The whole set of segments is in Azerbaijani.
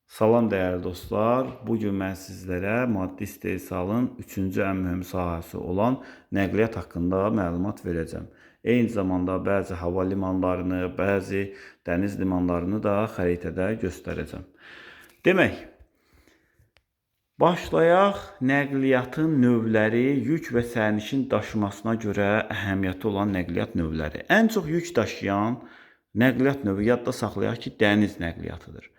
Salam dəyərli dostlar. Bugün mən sizlərə maddi istehsalın 3-cü ən mühüm sahəsi olan nəqliyyat haqqında məlumat verəcəm. Eyni zamanda bəzi hava limanlarını, bəzi dəniz limanlarını da xəritədə göstərəcəm. Demək, başlayaq nəqliyyatın növləri, yük və sərnişin daşımasına görə əhəmiyyəti olan nəqliyyat növləri. Ən çox yük daşıyan nəqliyyat növü yadda saxlayaq ki, dəniz nəqliyyatıdır.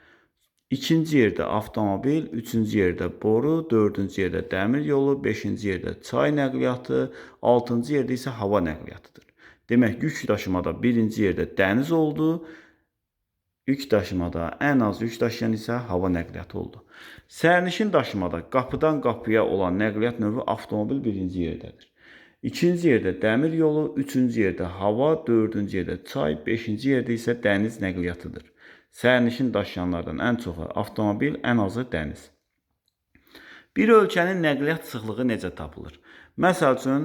İkinci yerdə avtomobil, üçüncü yerdə boru, dördüncü yerdə dəmir yolu, beşinci yerdə çay nəqliyyatı, altıncı yerdə isə hava nəqliyyatıdır. Demək, yük daşımada birinci yerdə dəniz oldu, yük daşımada ən az yük daşıyan isə hava nəqliyyatı oldu. Sərnişin daşımada qapıdan qapıya olan nəqliyyat növü avtomobil birinci yerdədir. İkinci yerdə dəmir yolu, üçüncü yerdə hava, dördüncü yerdə çay, beşinci yerdə isə dəniz nəqliyyatıdır. Sərnişin daşıyanlardan ən çoxu avtomobil, ən azı dəniz. Bir ölkənin nəqliyyat sıxlığı necə tapılır? Məsəl üçün,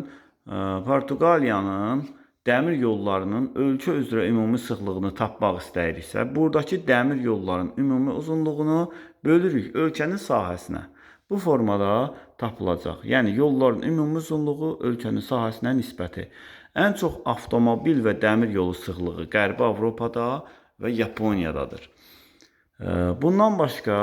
Portuqaliyanın dəmir yollarının ölkə üzrə ümumi sıxlığını tapmaq istəyiriksə, buradakı dəmir yolların ümumi uzunluğunu bölürük ölkənin sahəsinə. Bu formada tapılacaq. Yəni, yolların ümumi uzunluğu ölkənin sahəsinə nisbəti. Ən çox avtomobil və dəmir yolu sıxlığı Qərbi Avropada və Yaponiyadadır. Bundan başqa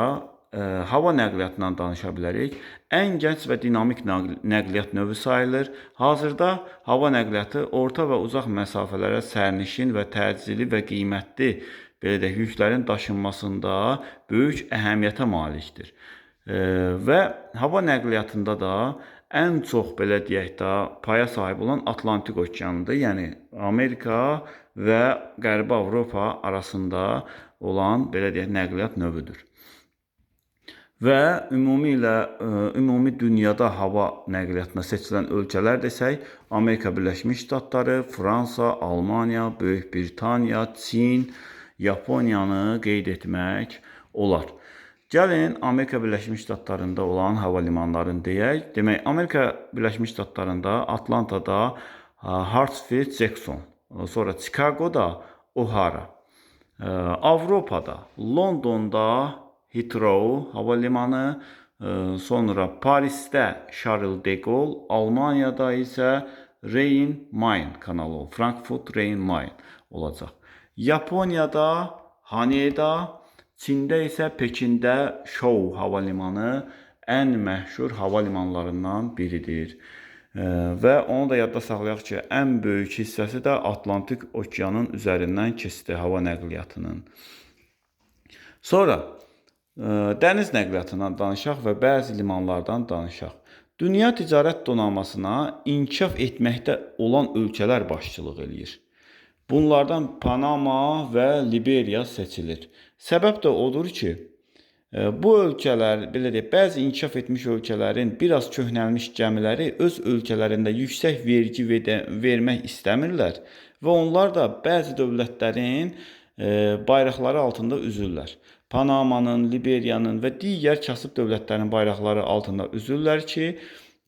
hava nəqliyyatından danışa bilərik. Ən gənc və dinamik nəqliyyat növü sayılır. Hazırda hava nəqliyyatı orta və uzaq məsafələrə sərnişin və təcili və qiymətli yüklərin daşınmasında böyük əhəmiyyətə malikdir. Və hava nəqliyyatında da ən çox paya sahib olan Atlantik okeanıdır. Yəni Amerika və Qərbi Avropa arasında olan nəqliyyat növüdür. Və ümumi dünyada hava nəqliyyatına seçilən ölkələr desək, Amerika Birləşmiş Ştatları, Fransa, Almaniya, Böyük Britaniya, Çin, Yaponiyanı qeyd etmək olar. Gəlin Amerika Birləşmiş Ştatlarında olan hava limanlarını deyək. Demək, Amerika Birləşmiş Ştatlarında Atlantada Hartsfield Jackson, sonra Chicago'da O'Hara, Avropada Londonda Heathrow hava limanı, sonra Parisdə Charles de Gaulle, Almaniyada isə Rhein-Main kanalı, Frankfurt Rhein-Main olacaq. Yaponiyada Haneda, Çində isə Pekində Şou hava limanı ən məşhur hava limanlarından biridir. Və onu da yadda saxlayaq ki, ən böyük hissəsi də Atlantik okeanın üzərindən keçdi hava nəqliyyatının. Sonra dəniz nəqliyyatından danışaq və bəzi limanlardan danışaq. Dünya ticarət donanmasına inkişaf etməkdə olan ölkələr başçılıq eləyir. Bunlardan Panama və Liberiya seçilir. Səbəb də odur ki, bu ölkələr, bəzi inkişaf etmiş ölkələrin biraz köhnəlmiş gəmiləri öz ölkələrində yüksək vergi vermək istəmirlər və onlar da bəzi dövlətlərin bayraqları altında üzürlər. Panamanın, Liberiyanın və digər kasıb dövlətlərin bayraqları altında üzürlər ki,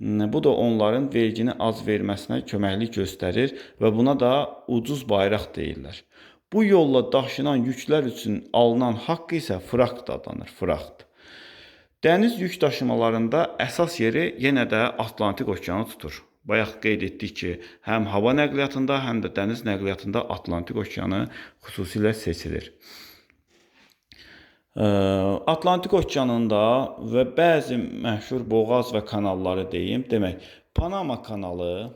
bu da onların vergini az verməsinə köməklik göstərir və buna da ucuz bayraq deyirlər. Bu yolla daşınan yüklər üçün alınan haqq isə frakt adlanır, frakt. Dəniz yük daşımalarında əsas yeri yenə də Atlantik okeanı tutur. Bayaq qeyd etdik ki, həm hava nəqliyyatında, həm də dəniz nəqliyyatında Atlantik okeanı xüsusilə seçilir. Atlantik okeanında və bəzi məşhur boğaz və kanalları deyim. Demək, Panama kanalı,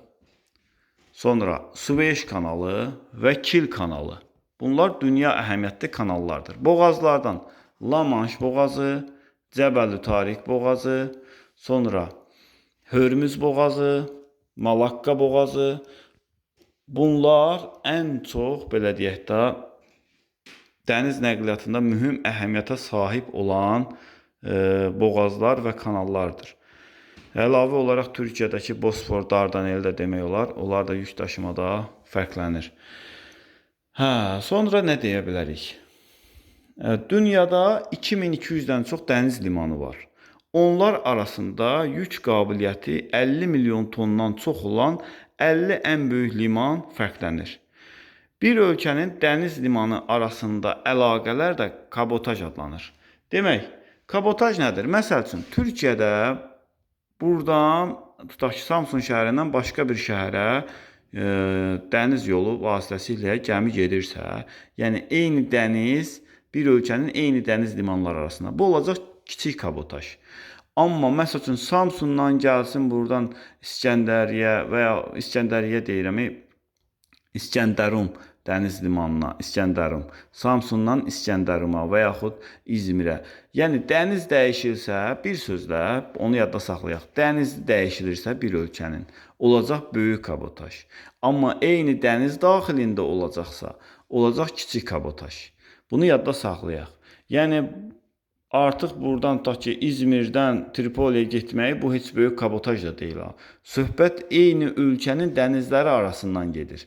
sonra Süveyş kanalı və Kil kanalı. Bunlar dünya əhəmiyyətli kanallardır. Boğazlardan La Manş boğazı, Cəbəli Tariq boğazı, sonra Hörmüz boğazı, Malakka boğazı. Bunlar ən çox, dəniz nəqliyyatında mühüm əhəmiyyətə sahib olan boğazlar və kanallardır. Əlavə olaraq Türkiyədəki Bosfor, Dardanel də demək olar. Onlar da yük daşımada fərqlənir. Sonra nə deyə bilərik? Dünyada 2200-dən çox dəniz limanı var. Onlar arasında yük qabiliyyəti 50 milyon tondan çox olan 50 ən böyük liman fərqlənir. Bir ölkənin dəniz limanı arasında əlaqələr də kabotaj adlanır. Demək, Kabotaj nədir? Məsəl üçün, Türkiyədə buradan, tutaq ki, Samsun şəhərindən başqa bir şəhərə dəniz yolu vasitəsilə gəmi gedirsə, yəni eyni dəniz, bir ölkənin eyni dəniz limanları arasında. Bu olacaq kiçik kabotaj. Amma məsəl üçün Samsundan gəlsin buradan İskəndəriyə və ya İskəndəriyə deyirəm, İskəndərum dəniz limanına, İskəndərum, Samsundan İskəndəruma və yaxud İzmirə. Yəni dəniz dəyişirsə, bir sözlə onu yadda saxlayaq. Dəniz dəyişilirsə bir ölkənin, olacaq böyük kabotaj. Amma eyni dəniz daxilində olacaqsa, olacaq kiçik kabotaj. Bunu yadda saxlayaq. Yəni artıq buradan tutaq ki, İzmirdən Tripoliyə getməyi bu heç böyük kabotaj da deyil. Söhbət eyni ölkənin dənizləri arasından gedir.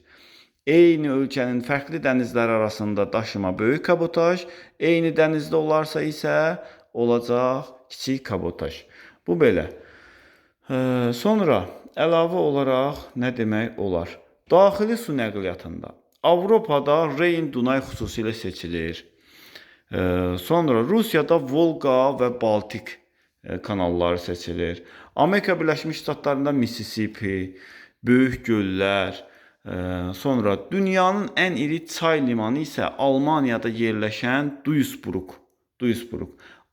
Eyni ölkənin fərqli dənizləri arasında daşıma böyük kabotaj, eyni dənizdə olarsa isə olacaq kiçik kabotaj. Bu belə. Sonra əlavə olaraq nə demək olar? Daxili su nəqliyyatında Avropada Reyn-Dunay xüsusilə seçilir. Sonra Rusiyada Volqa və Baltik kanalları seçilir. Amerika Birləşmiş Ştatlarında Mississippi, böyük göllər. Sonra dünyanın ən iri çay limanı isə Almaniyada yerləşən Duisburg.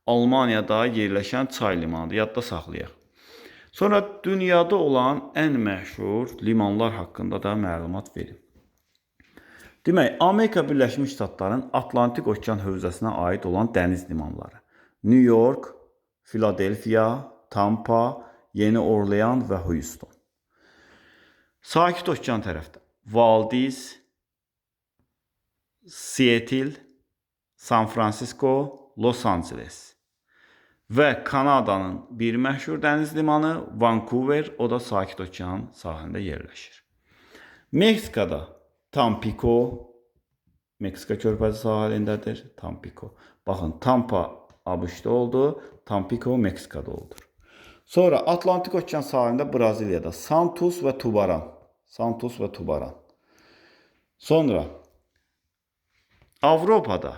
Almaniyada yerləşən çay limanıdır. Yadda saxlayaq. Sonra dünyada olan ən məşhur limanlar haqqında da məlumat verim. Demək, Amerika Birləşmiş Ştatlarının Atlantik Okean hövzəsinə aid olan dəniz limanları. New York, Philadelphia, Tampa, Yeni Orlean və Houston. Sakit Okean tərəfdə Valdiz, Seattle, San Francisco, Los Angeles və Kanadanın bir məşhur dəniz limanı Vancouver, o da Sakit Okean sahilində yerləşir. Meksikada Tampico, Meksika körfəzi sahilindədir, Tampico. Baxın, Tampa ABŞ-da oldu, Tampico Meksikada oldu. Sonra Atlantik Okean sahilində Braziliyada Santos və Tubaran. Sonra Avropada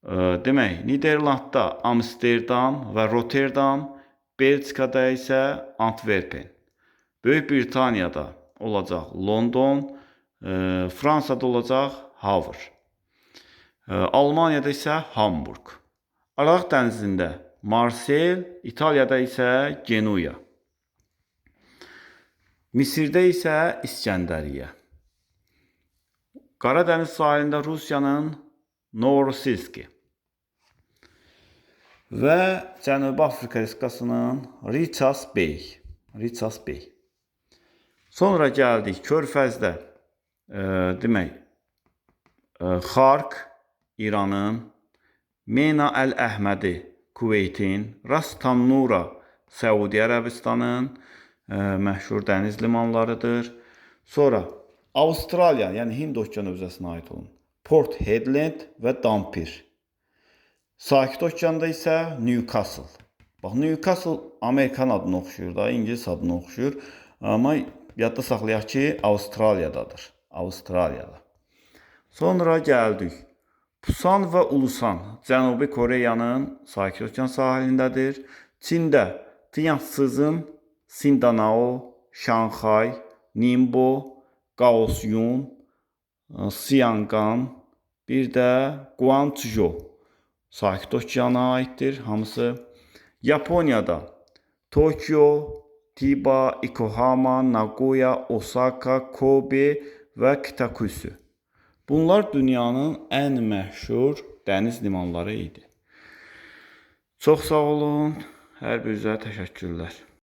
demək, Niderlandda Amsterdam və Rotterdam, Belçikada isə Antwerpen. Böyük Britaniyada olacaq London, Fransada olacaq Havr. Almaniyada isə Hamburg. Araq dənizində Marsel, İtaliyada isə Genuya. Misirdə isə İskəndəriyə. Qaradəniz sahilində Rusiyanın Novorossiysk və Cənubi Afrika Respublikasının Richards Bay. Sonra gəldik körfəzdə, demək, Xark İranın, Mena Əl-Əhmədi Kuveytin, Ras Tannura Səudiyyə Ərəbistanın məşhur dəniz limanlarıdır. Sonra Avstraliya, yəni Hind Okean hövzəsinə aid olan Port Hedland və Dampier. Sakit Okeanda isə Newcastle. Bax, Newcastle Amerikan adını oxşuyur da, İngilis adını oxşuyur. Amma yadda saxlayaq ki, Avstraliyadadır. Sonra gəldik. Pusan və Ulusan Cənubi Koreyanın Sakit Okean sahilindədir. Çində Tiansızın, Sindanao, Şanxay, Ningbo, Kaohsiung, Siangan, bir də Guangzhou Sakit Okeana aiddir hamısı. Yaponiyada Tokyo, Chiba, Yokohama, Nagoya, Osaka, Kobe və Kitakyushu. Bunlar dünyanın ən məşhur dəniz limanları idi. Çox sağ olun, hər birinizə təşəkkürlər.